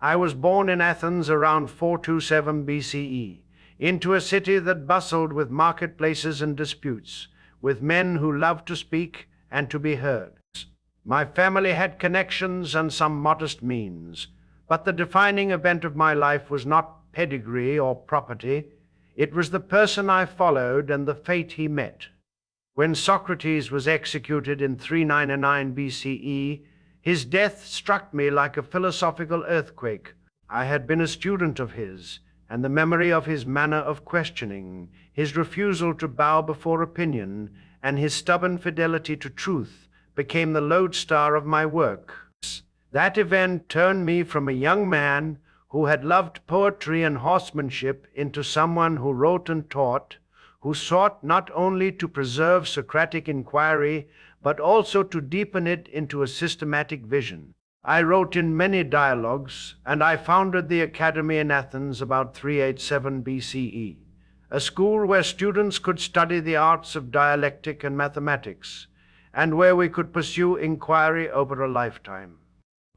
I was born in Athens around 427 BCE, into a city that bustled with marketplaces and disputes, with men who loved to speak and to be heard. My family had connections and some modest means, but the defining event of my life was not pedigree or property. It was the person I followed and the fate he met. When Socrates was executed in 399 BCE, his death struck me like a philosophical earthquake. I had been a student of his, and the memory of his manner of questioning, his refusal to bow before opinion, and his stubborn fidelity to truth became the lodestar of my work. That event turned me from a young man who had loved poetry and horsemanship into someone who wrote and taught, who sought not only to preserve Socratic inquiry, but also to deepen it into a systematic vision. I wrote in many dialogues, and I founded the Academy in Athens about 387 BCE, a school where students could study the arts of dialectic and mathematics, and where we could pursue inquiry over a lifetime.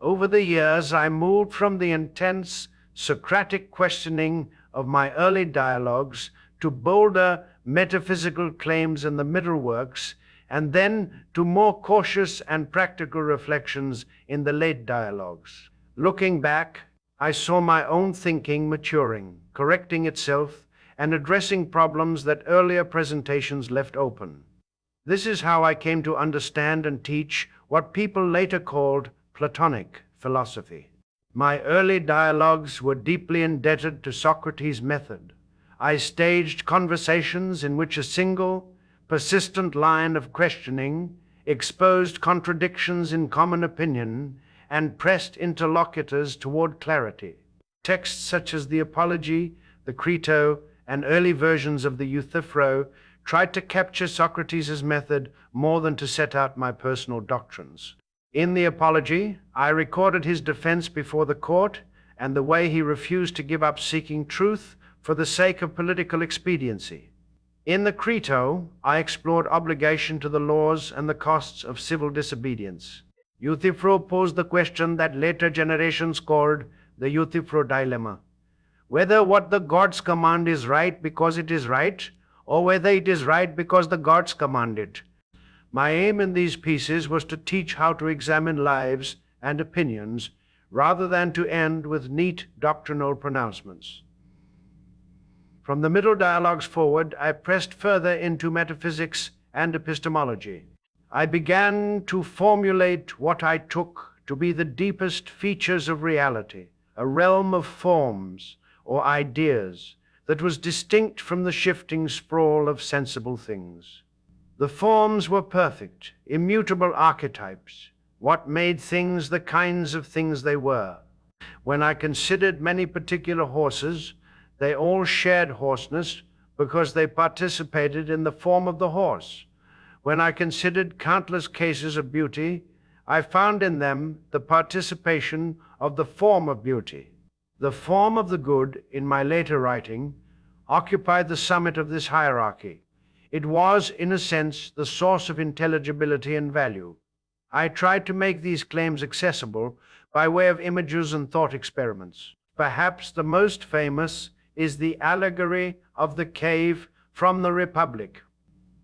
Over the years, I moved from the intense Socratic questioning of my early dialogues to bolder metaphysical claims in the middle works, and then to more cautious and practical reflections in the late dialogues. Looking back, I saw my own thinking maturing, correcting itself, and addressing problems that earlier presentations left open. This is how I came to understand and teach what people later called Platonic philosophy. My early dialogues were deeply indebted to Socrates' method. I staged conversations in which a single, persistent line of questioning exposed contradictions in common opinion and pressed interlocutors toward clarity. Texts such as the Apology, the Crito, and early versions of the Euthyphro tried to capture Socrates' method more than to set out my personal doctrines. In the Apology, I recorded his defense before the court and the way he refused to give up seeking truth for the sake of political expediency. In the Crito, I explored obligation to the laws and the costs of civil disobedience. Euthyphro posed the question that later generations called the Euthyphro dilemma, whether what the gods command is right because it is right, or whether it is right because the gods command it. My aim in these pieces was to teach how to examine lives and opinions rather than to end with neat doctrinal pronouncements. From the middle dialogues forward, I pressed further into metaphysics and epistemology. I began to formulate what I took to be the deepest features of reality, a realm of forms or ideas that was distinct from the shifting sprawl of sensible things. The forms were perfect, immutable archetypes, what made things the kinds of things they were. When I considered many particular horses, they all shared horseness because they participated in the form of the horse. When I considered countless cases of beauty, I found in them the participation of the form of beauty. The form of the good, in my later writing, occupied the summit of this hierarchy. It was, in a sense, the source of intelligibility and value. I tried to make these claims accessible by way of images and thought experiments. Perhaps the most famous is the allegory of the cave from the Republic.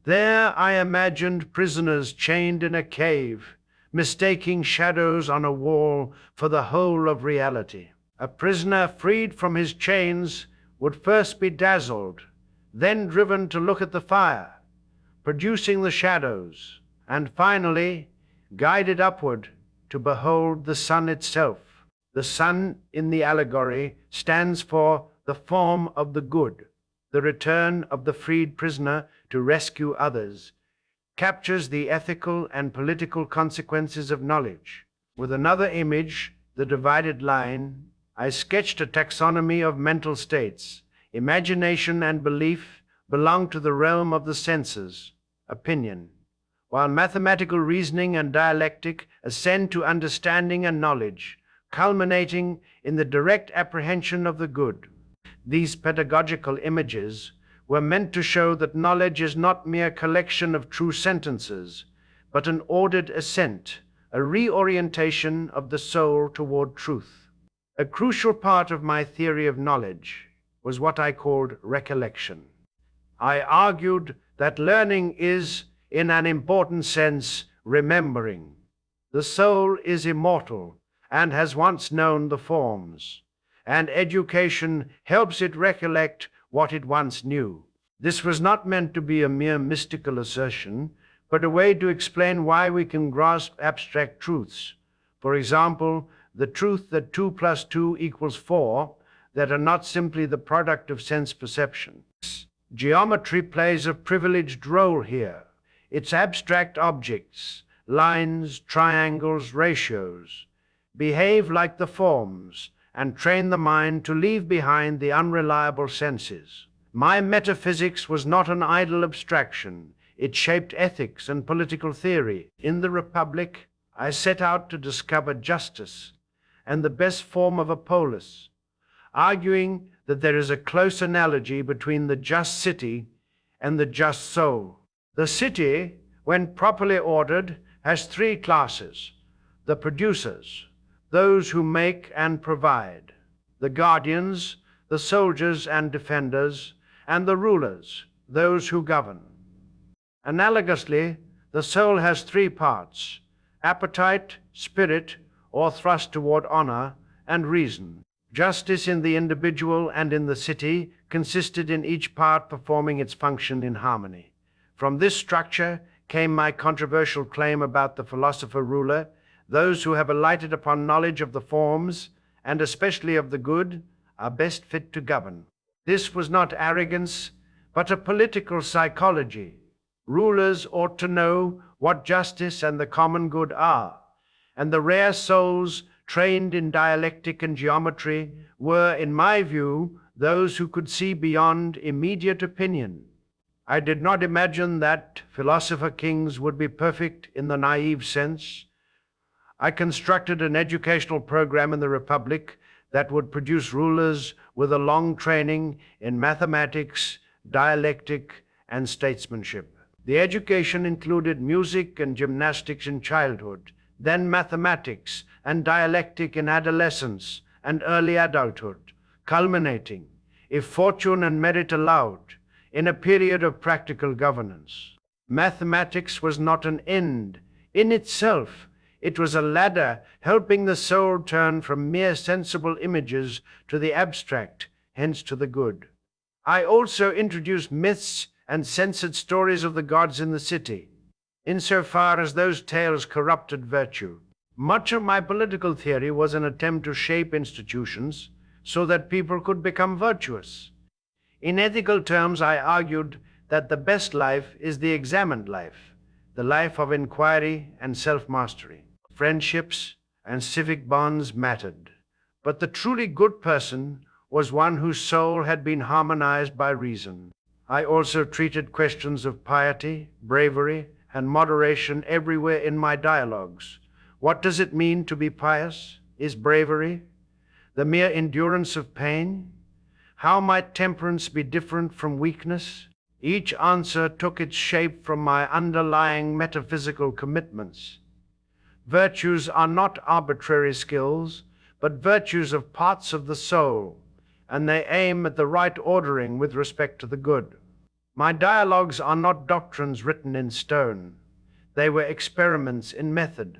There I imagined prisoners chained in a cave, mistaking shadows on a wall for the whole of reality. A prisoner freed from his chains would first be dazzled, then driven to look at the fire, producing the shadows, and finally guided upward to behold the sun itself. The sun in the allegory stands for the form of the good. The return of the freed prisoner to rescue others captures the ethical and political consequences of knowledge. With another image, the divided line, I sketched a taxonomy of mental states. Imagination and belief belong to the realm of the senses, opinion, while mathematical reasoning and dialectic ascend to understanding and knowledge, culminating in the direct apprehension of the good. These pedagogical images were meant to show that knowledge is not mere collection of true sentences, but an ordered ascent, a reorientation of the soul toward truth. A crucial part of my theory of knowledge was what I called recollection. I argued that learning is, in an important sense, remembering. The soul is immortal and has once known the forms, and education helps it recollect what it once knew. This was not meant to be a mere mystical assertion, but a way to explain why we can grasp abstract truths. For example, the truth that 2 plus 2 equals 4, that are not simply the product of sense perception. Geometry plays a privileged role here. Its abstract objects, lines, triangles, ratios, behave like the forms and train the mind to leave behind the unreliable senses. My metaphysics was not an idle abstraction. It shaped ethics and political theory. In the Republic, I set out to discover justice and the best form of a polis, arguing that there is a close analogy between the just city and the just soul. The city, when properly ordered, has 3 classes: the producers, those who make and provide; the guardians, the soldiers and defenders; and the rulers, those who govern. Analogously, the soul has 3 parts: appetite, spirit, or thrust toward honor, and reason. Justice in the individual and in the city consisted in each part performing its function in harmony. From this structure came my controversial claim about the philosopher ruler: those who have alighted upon knowledge of the forms, and especially of the good, are best fit to govern. This was not arrogance, but a political psychology. Rulers ought to know what justice and the common good are, and the rare souls trained in dialectic and geometry were, in my view, those who could see beyond immediate opinion. I did not imagine that philosopher kings would be perfect in the naive sense. I constructed an educational program in the Republic that would produce rulers with a long training in mathematics, dialectic, and statesmanship. The education included music and gymnastics in childhood, then mathematics and dialectic in adolescence and early adulthood, culminating, if fortune and merit allowed, in a period of practical governance. Mathematics was not an end in itself. It was a ladder helping the soul turn from mere sensible images to the abstract, hence to the good. I also introduced myths and censored stories of the gods in the city, insofar as those tales corrupted virtue. Much of my political theory was an attempt to shape institutions so that people could become virtuous. In ethical terms, I argued that the best life is the examined life, the life of inquiry and self-mastery. Friendships and civic bonds mattered, but the truly good person was one whose soul had been harmonized by reason. I also treated questions of piety, bravery, and moderation everywhere in my dialogues. What does it mean to be pious? Is bravery the mere endurance of pain? How might temperance be different from weakness? Each answer took its shape from my underlying metaphysical commitments. Virtues are not arbitrary skills, but virtues of parts of the soul, and they aim at the right ordering with respect to the good. My dialogues are not doctrines written in stone. They were experiments in method.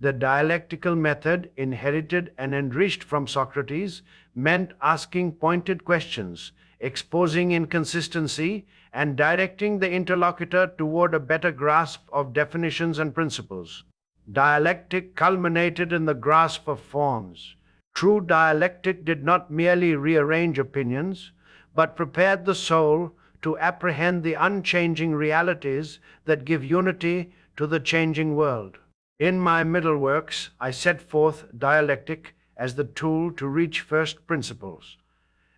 The dialectical method, inherited and enriched from Socrates, meant asking pointed questions, exposing inconsistency, and directing the interlocutor toward a better grasp of definitions and principles. Dialectic culminated in the grasp of forms. True dialectic did not merely rearrange opinions, but prepared the soul to apprehend the unchanging realities that give unity to the changing world. In my middle works, I set forth dialectic as the tool to reach first principles.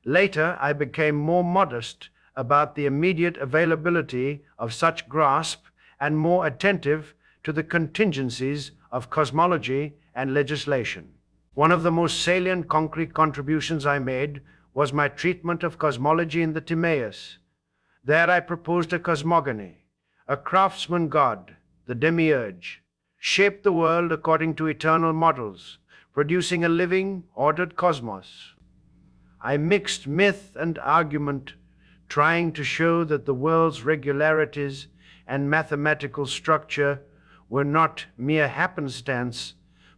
Later, I became more modest about the immediate availability of such grasp and more attentive to the contingencies of cosmology and legislation. One of the most salient concrete contributions I made was my treatment of cosmology in the Timaeus. There I proposed a cosmogony, a craftsman god, the demiurge, shaped the world according to eternal models, producing a living, ordered cosmos. I mixed myth and argument, trying to show that the world's regularities and mathematical structure were not mere happenstance,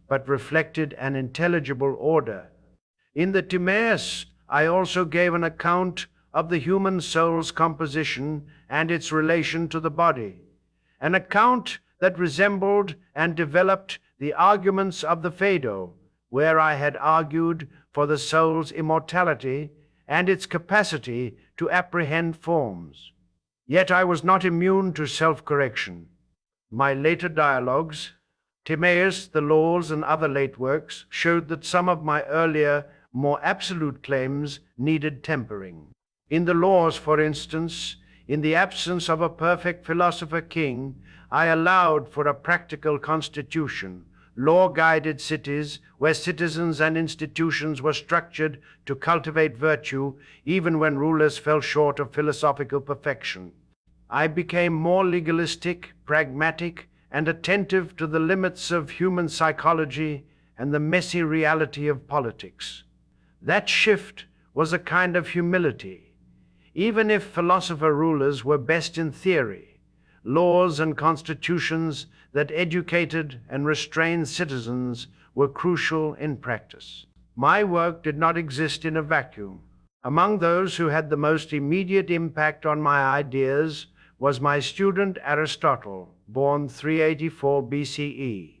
but reflected an intelligible order. In the Timaeus, I also gave an account of the human soul's composition and its relation to the body, an account that resembled and developed the arguments of the Phaedo, where I had argued for the soul's immortality and its capacity to apprehend forms. Yet I was not immune to self-correction. My later dialogues, Timaeus, the Laws, and other late works, showed that some of my earlier, more absolute claims needed tempering. In the Laws, for instance, in the absence of a perfect philosopher king, I allowed for a practical constitution, law-guided cities where citizens and institutions were structured to cultivate virtue even when rulers fell short of philosophical perfection. I became more legalistic, pragmatic, and attentive to the limits of human psychology and the messy reality of politics. That shift was a kind of humility. Even if philosopher rulers were best in theory, laws and constitutions that educated and restrained citizens were crucial in practice. My work did not exist in a vacuum. Among those who had the most immediate impact on my ideas was my student Aristotle, born 384 BCE.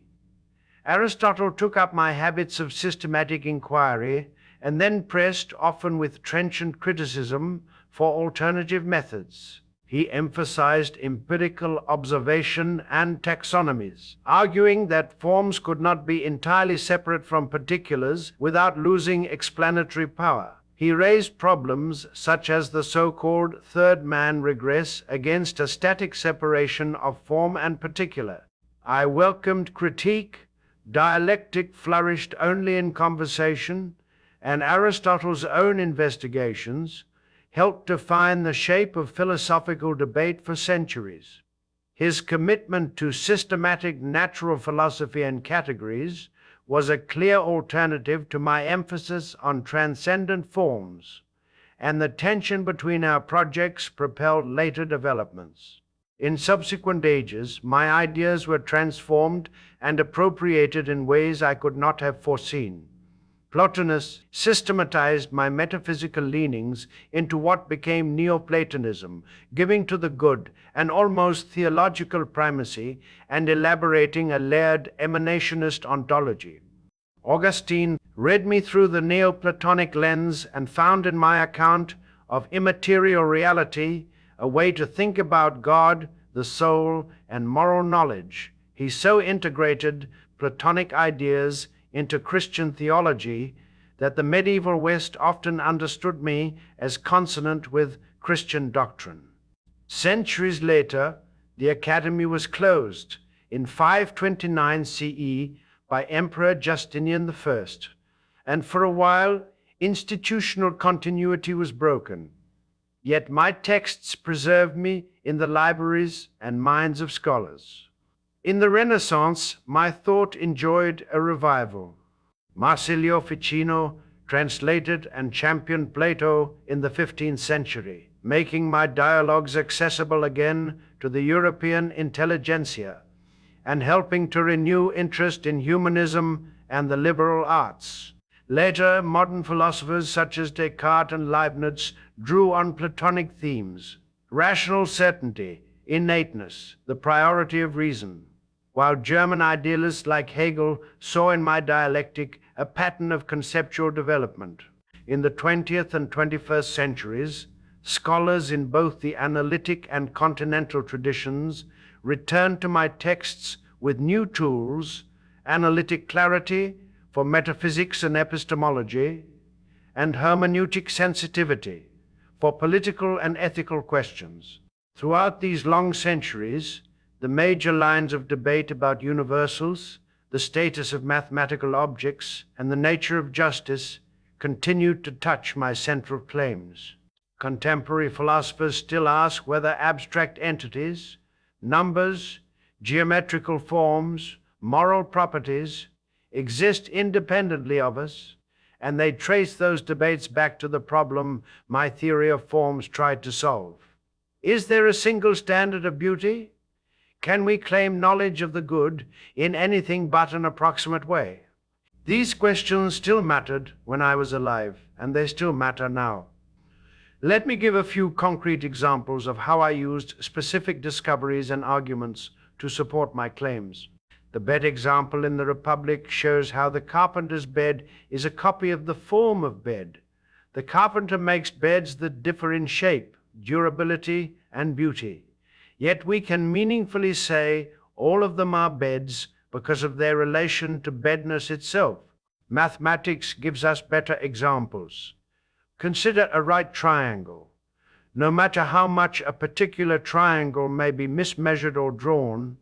Aristotle took up my habits of systematic inquiry and then pressed, often with trenchant criticism, for alternative methods. He emphasized empirical observation and taxonomies, arguing that forms could not be entirely separate from particulars without losing explanatory power. He raised problems such as the so-called third man regress against a static separation of form and particular. I welcomed critique. Dialectic flourished only in conversation, and Aristotle's own investigations helped define the shape of philosophical debate for centuries. His commitment to systematic natural philosophy and categories was a clear alternative to my emphasis on transcendent forms, and the tension between our projects propelled later developments. In subsequent ages, my ideas were transformed and appropriated in ways I could not have foreseen. Plotinus systematized my metaphysical leanings into what became Neoplatonism, giving to the good an almost theological primacy and elaborating a layered emanationist ontology. Augustine read me through the Neoplatonic lens and found in my account of immaterial reality a way to think about God, the soul, and moral knowledge. He so integrated Platonic ideas into Christian theology that the medieval West often understood me as consonant with Christian doctrine. Centuries later, the academy was closed in 529 CE by Emperor Justinian I, and for a while institutional continuity was broken. Yet my texts preserved me in the libraries and minds of scholars. In the Renaissance, my thought enjoyed a revival. Marsilio Ficino translated and championed Plato in the 15th century, making my dialogues accessible again to the European intelligentsia, and helping to renew interest in humanism and the liberal arts. Later, modern philosophers such as Descartes and Leibniz drew on Platonic themes: rational certainty, innateness, the priority of reason, while German idealists like Hegel saw in my dialectic a pattern of conceptual development. In the 20th and 21st centuries, scholars in both the analytic and continental traditions returned to my texts with new tools: analytic clarity for metaphysics and epistemology, and hermeneutic sensitivity for political and ethical questions. Throughout these long centuries, the major lines of debate about universals, the status of mathematical objects, and the nature of justice continued to touch my central claims. Contemporary philosophers still ask whether abstract entities, numbers, geometrical forms, moral properties, exist independently of us, and they trace those debates back to the problem my theory of forms tried to solve. Is there a single standard of beauty? Can we claim knowledge of the good in anything but an approximate way? These questions still mattered when I was alive, and they still matter now. Let me give a few concrete examples of how I used specific discoveries and arguments to support my claims. The bed example in the Republic shows how the carpenter's bed is a copy of the form of bed. The carpenter makes beds that differ in shape, durability, and beauty. Yet we can meaningfully say all of them are beds because of their relation to bedness itself. Mathematics gives us better examples. Consider a right triangle. No matter how much a particular triangle may be mismeasured or drawn,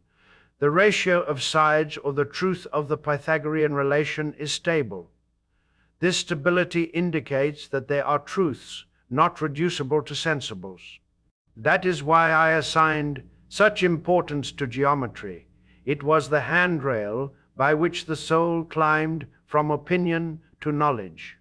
the ratio of sides or the truth of the Pythagorean relation is stable. This stability indicates that there are truths not reducible to sensibles. That is why I assigned such importance to geometry. It was the handrail by which the soul climbed from opinion to knowledge.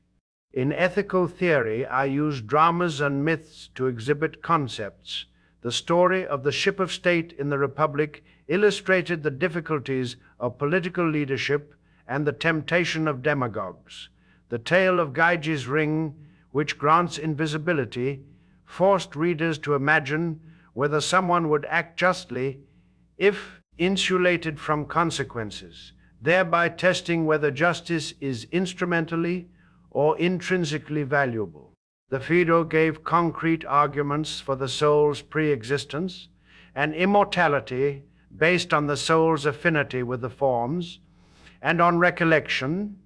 In ethical theory, I used dramas and myths to exhibit concepts. The story of the ship of state in the Republic illustrated the difficulties of political leadership and the temptation of demagogues. The tale of Gyges' ring, which grants invisibility, forced readers to imagine whether someone would act justly if insulated from consequences, thereby testing whether justice is instrumentally or intrinsically valuable. The Phaedo gave concrete arguments for the soul's pre-existence and immortality based on the soul's affinity with the forms, and on recollection.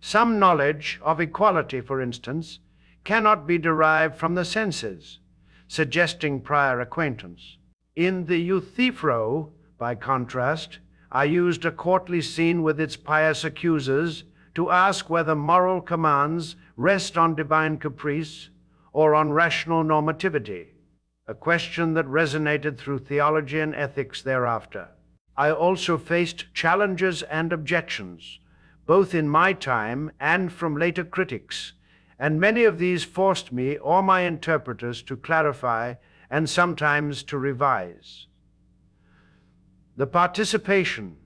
Some knowledge of equality, for instance, cannot be derived from the senses, suggesting prior acquaintance. In the Euthyphro, by contrast, I used a courtly scene with its pious accusers to ask whether moral commands rest on divine caprice or on rational normativity, a question that resonated through theology and ethics thereafter. I also faced challenges and objections, both in my time and from later critics, and many of these forced me or my interpreters to clarify and sometimes to revise. The participation,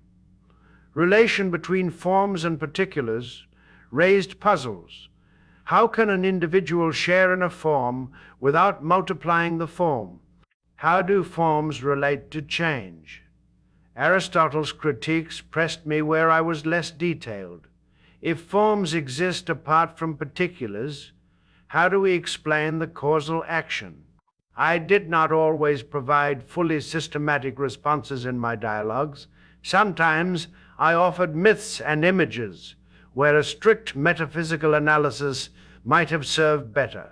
relation between forms and particulars raised puzzles. How can an individual share in a form without multiplying the form? How do forms relate to change? Aristotle's critiques pressed me where I was less detailed. If forms exist apart from particulars, how do we explain the causal action? I did not always provide fully systematic responses in my dialogues. Sometimes I offered myths and images where a strict metaphysical analysis might have served better.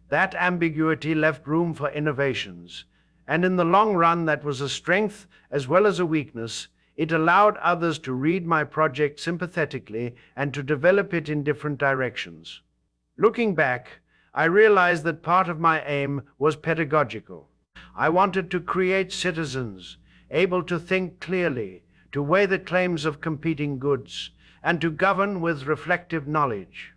That ambiguity left room for innovations, and in the long run that was a strength as well as a weakness. It allowed others to read my project sympathetically and to develop it in different directions. Looking back, I realized that part of my aim was pedagogical. I wanted to create citizens able to think clearly, to weigh the claims of competing goods, and to govern with reflective knowledge.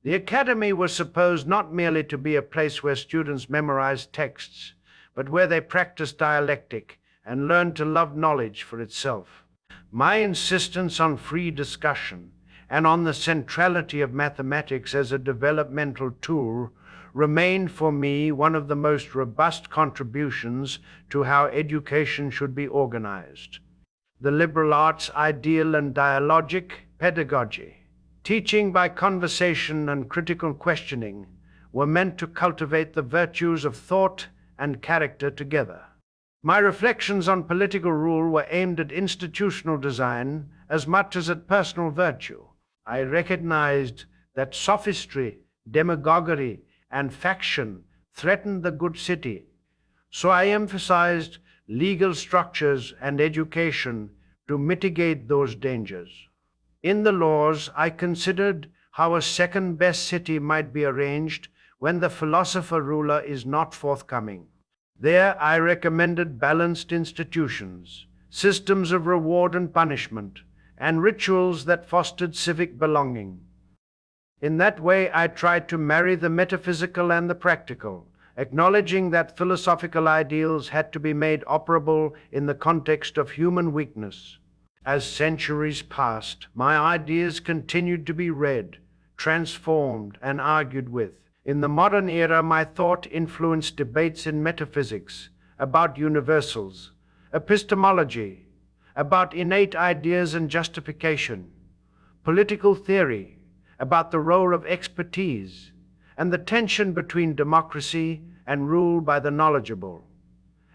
The academy was supposed not merely to be a place where students memorized texts, but where they practiced dialectic and learned to love knowledge for itself. My insistence on free discussion and on the centrality of mathematics as a developmental tool remained for me one of the most robust contributions to how education should be organized. The liberal arts ideal and dialogic pedagogy, teaching by conversation and critical questioning, were meant to cultivate the virtues of thought and character together. My reflections on political rule were aimed at institutional design as much as at personal virtue. I recognized that sophistry, demagoguery, and faction threatened the good city, so I emphasized legal structures and education to mitigate those dangers. In the laws, I considered how a second-best city might be arranged when the philosopher ruler is not forthcoming. There I recommended balanced institutions, systems of reward and punishment, and rituals that fostered civic belonging. In that way, I tried to marry the metaphysical and the practical, acknowledging that philosophical ideals had to be made operable in the context of human weakness. As centuries passed, my ideas continued to be read, transformed, and argued with. In the modern era, my thought influenced debates in metaphysics, about universals, epistemology, about innate ideas and justification, political theory, about the role of expertise, and the tension between democracy and rule by the knowledgeable,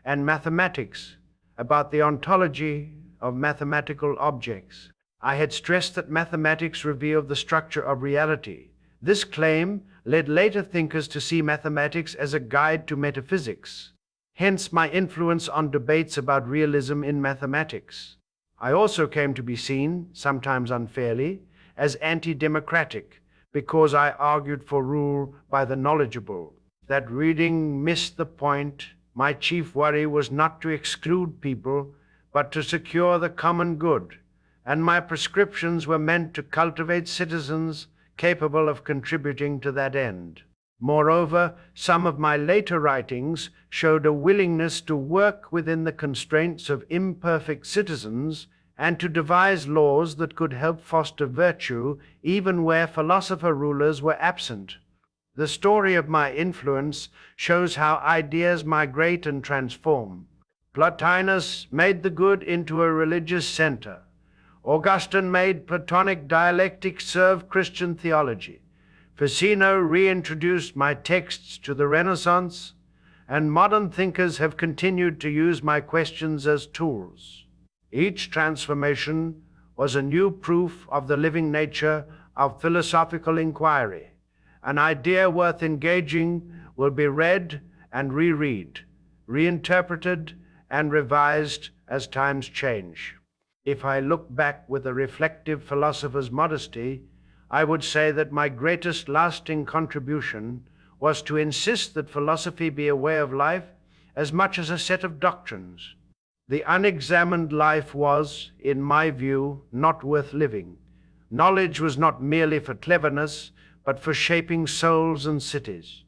and mathematics, about the ontology of mathematical objects. I had stressed that mathematics revealed the structure of reality. This claim led later thinkers to see mathematics as a guide to metaphysics, hence my influence on debates about realism in mathematics. I also came to be seen, sometimes unfairly, as anti-democratic because I argued for rule by the knowledgeable. That reading missed the point. My chief worry was not to exclude people, but to secure the common good, and my prescriptions were meant to cultivate citizens capable of contributing to that end. Moreover, some of my later writings showed a willingness to work within the constraints of imperfect citizens and to devise laws that could help foster virtue even where philosopher rulers were absent. The story of my influence shows how ideas migrate and transform. Plotinus made the good into a religious center. Augustine made Platonic dialectic serve Christian theology. Ficino reintroduced my texts to the Renaissance, and modern thinkers have continued to use my questions as tools. Each transformation was a new proof of the living nature of philosophical inquiry. An idea worth engaging will be read and reread, reinterpreted and revised as times change. If I look back with a reflective philosopher's modesty, I would say that my greatest lasting contribution was to insist that philosophy be a way of life as much as a set of doctrines. The unexamined life was, in my view, not worth living. Knowledge was not merely for cleverness, but for shaping souls and cities.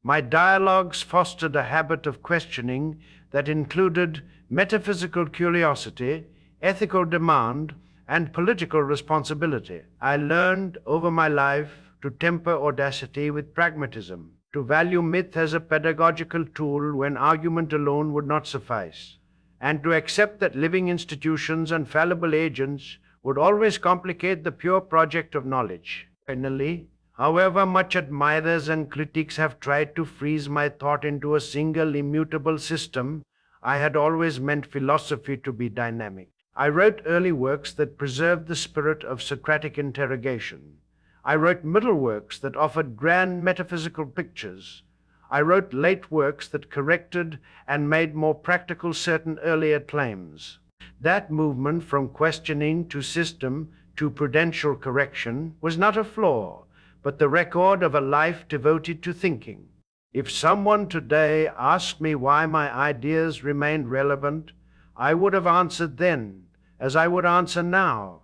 My dialogues fostered a habit of questioning that included metaphysical curiosity, ethical demand, and political responsibility. I learned over my life to temper audacity with pragmatism, to value myth as a pedagogical tool when argument alone would not suffice, and to accept that living institutions and fallible agents would always complicate the pure project of knowledge. Finally, however much admirers and critics have tried to freeze my thought into a single immutable system, I had always meant philosophy to be dynamic. I wrote early works that preserved the spirit of Socratic interrogation. I wrote middle works that offered grand metaphysical pictures. I wrote late works that corrected and made more practical certain earlier claims. That movement from questioning to system to prudential correction was not a flaw, but the record of a life devoted to thinking. If someone today asked me why my ideas remained relevant, I would have answered then, as I would answer now,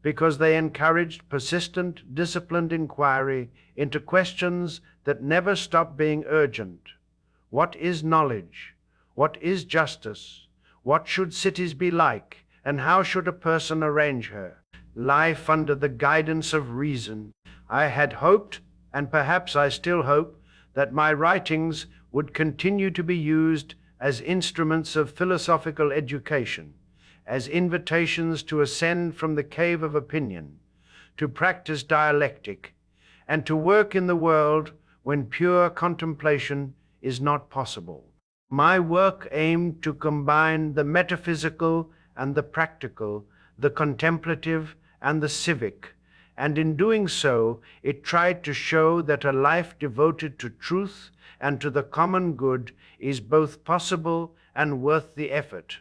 because they encouraged persistent, disciplined inquiry into questions that never stop being urgent. What is knowledge? What is justice? What should cities be like? And how should a person arrange her? Life under the guidance of reason. I had hoped, and perhaps I still hope, that my writings would continue to be used as instruments of philosophical education, as invitations to ascend from the cave of opinion, to practice dialectic, and to work in the world when pure contemplation is not possible. My work aimed to combine the metaphysical and the practical, the contemplative and the civic, and in doing so, it tried to show that a life devoted to truth and to the common good is both possible and worth the effort.